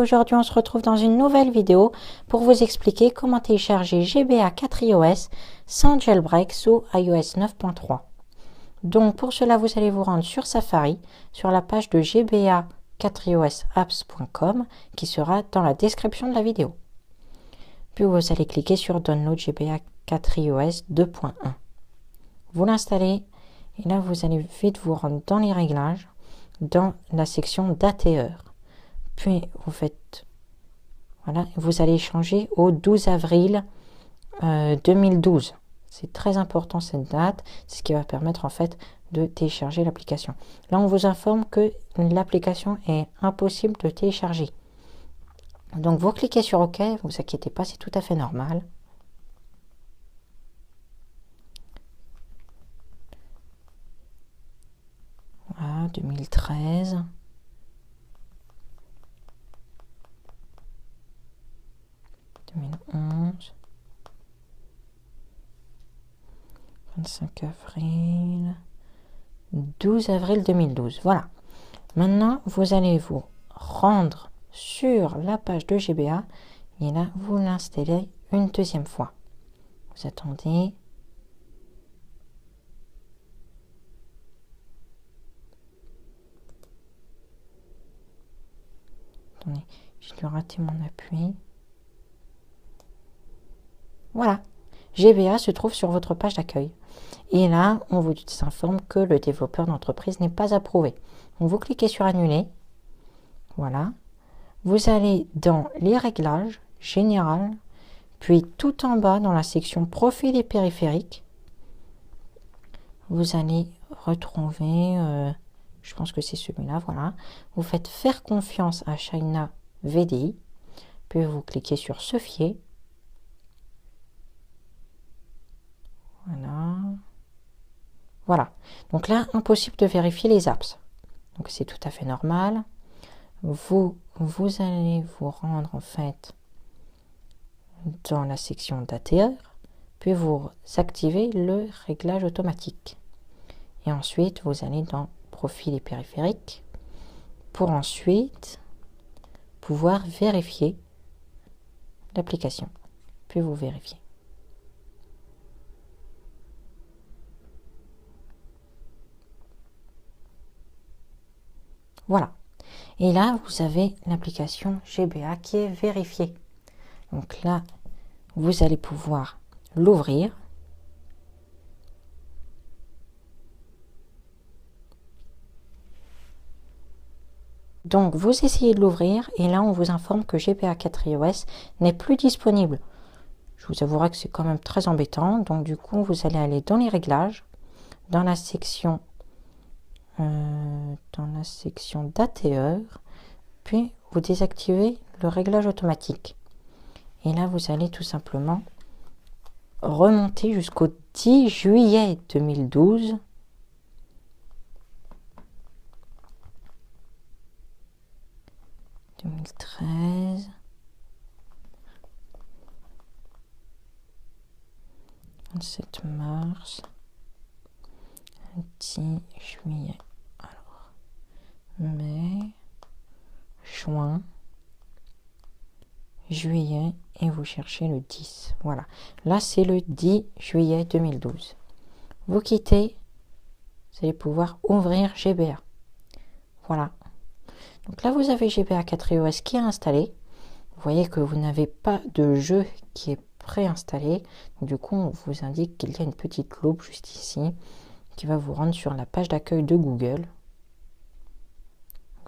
aujourd'hui on se retrouve dans une nouvelle vidéo pour vous expliquer comment télécharger GBA 4 iOS sans jailbreak sous iOS 9.3. Donc pour cela vous allez vous rendre sur Safari, sur la page de gba4iosapps.com qui sera dans la description de la vidéo. Puis vous allez cliquer sur Download GBA 4 iOS 2.1. Vous l'installez et là vous allez vite vous rendre dans les réglages, dans la section date et heure. Puis vous faites, voilà, vous allez changer au 12 avril 2012. C'est très important cette date, c'est ce qui va permettre en fait de télécharger l'application. Là on vous informe que l'application est impossible de télécharger. Donc vous cliquez sur OK, ne vous inquiétez pas, c'est tout à fait normal. Voilà, 2013. 2011. 25 avril. 12 avril 2012. Voilà. Maintenant, vous allez vous rendre sur la page de GBA et là, vous l'installez une deuxième fois. Vous attendez. Attendez, j'ai dû rater mon appui. Voilà, GBA se trouve sur votre page d'accueil. Et là, on vous informe que le développeur d'entreprise n'est pas approuvé. Donc, vous cliquez sur Annuler. Voilà. Vous allez dans les réglages, Général, puis tout en bas dans la section Profil et périphériques. Vous allez retrouver, je pense que c'est celui-là, voilà. Vous faites Faire confiance à China VDI. Puis vous cliquez sur Se fier. Voilà. Voilà. Donc là, impossible de vérifier les apps. Donc c'est tout à fait normal. Vous allez vous rendre en fait dans la section date et heure, puis vous activez le réglage automatique. Et ensuite, vous allez dans Profil et périphériques pour ensuite pouvoir vérifier l'application. Puis vous vérifiez. Voilà. Et là, vous avez l'application GBA qui est vérifiée. Donc là, vous allez pouvoir l'ouvrir. Donc, vous essayez de l'ouvrir et là, on vous informe que GBA 4 iOS n'est plus disponible. Je vous avouerai que c'est quand même très embêtant. Donc, du coup, vous allez aller dans les réglages, dans la section date et heure, puis vous désactivez le réglage automatique. Et là, vous allez tout simplement remonter jusqu'au 10 juillet 2012. « 2013 » 27 mars, 10 juillet, alors, mai, juin, juillet, et vous cherchez le 10. Voilà, là c'est le 10 juillet 2012. Vous quittez, vous allez pouvoir ouvrir GBA. Voilà. Donc là vous avez GBA 4 iOS qui est installé. Vous voyez que vous n'avez pas de jeu qui est préinstallé. Du coup, on vous indique qu'il y a une petite loupe juste ici qui va vous rendre sur la page d'accueil de Google.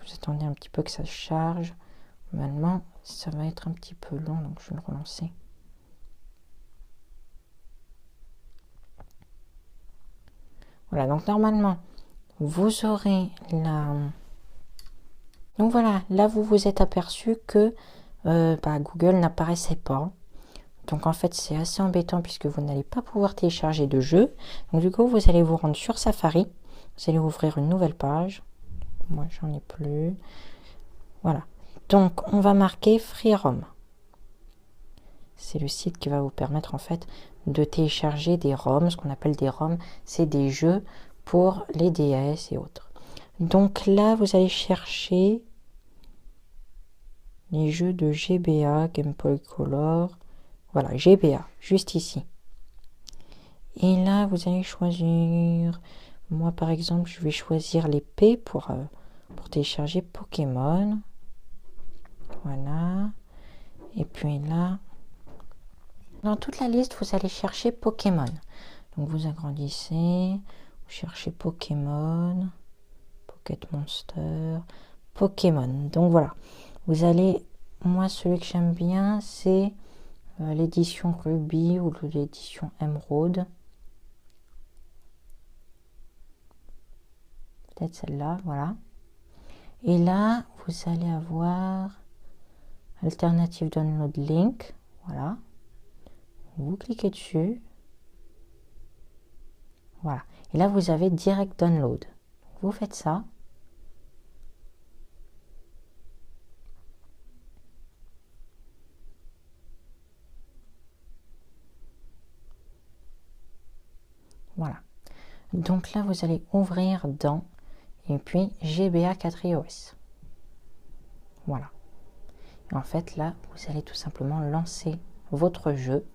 Vous attendez un petit peu que ça charge. Normalement, ça va être un petit peu long, donc je vais le relancer. Voilà, donc normalement, vous aurez la... Donc voilà, là vous vous êtes aperçu que Google n'apparaissait pas. Donc en fait c'est assez embêtant puisque vous n'allez pas pouvoir télécharger de jeu. Donc du coup vous allez vous rendre sur Safari. Vous allez ouvrir une nouvelle page. Moi j'en ai plus. Voilà. Donc on va marquer FreeROM. C'est le site qui va vous permettre en fait de télécharger des ROM. Ce qu'on appelle des ROM, c'est des jeux pour les DS et autres. Donc là vous allez chercher les jeux de GBA, Game Boy Color. Voilà, GBA, juste ici. Et là, vous allez choisir... Moi, par exemple, je vais choisir l'épée pour télécharger Pokémon. Voilà. Et puis là, dans toute la liste, vous allez chercher Pokémon. Donc, vous agrandissez, vous cherchez Pokémon, Pocket Monster, Pokémon. Donc, voilà. Vous allez... Moi, celui que j'aime bien, c'est l'édition Ruby ou l'édition Emerald. Peut-être celle-là, voilà. Et là, vous allez avoir Alternative Download Link. Voilà. Vous cliquez dessus. Voilà. Et là, vous avez Direct Download. Vous faites ça. Voilà. Donc là, vous allez ouvrir dans et puis GBA 4 iOS. Voilà. Et en fait, là, vous allez tout simplement lancer votre jeu.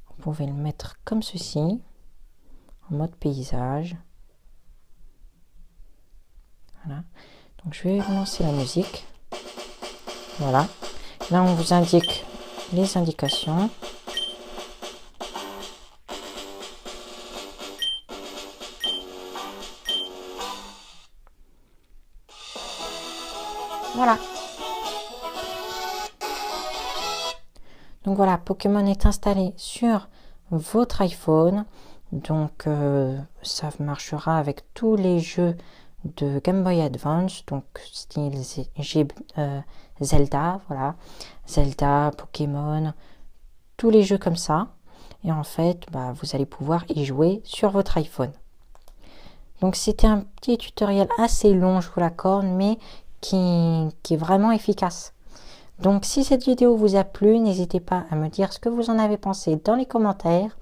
Vous pouvez le mettre comme ceci, en mode paysage. Voilà. Donc, je vais lancer la musique. Voilà. Là, on vous indique les indications. Voilà. Donc voilà, Pokémon est installé sur votre iPhone. Donc ça marchera avec tous les jeux de Game Boy Advance, donc style Zelda, voilà, Zelda, Pokémon, tous les jeux comme ça. Et en fait, vous allez pouvoir y jouer sur votre iPhone. Donc c'était un petit tutoriel assez long, je vous l'accorde, mais qui est vraiment efficace. Donc si cette vidéo vous a plu, n'hésitez pas à me dire ce que vous en avez pensé dans les commentaires.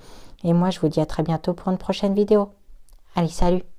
Et moi, je vous dis à très bientôt pour une prochaine vidéo. Allez, salut!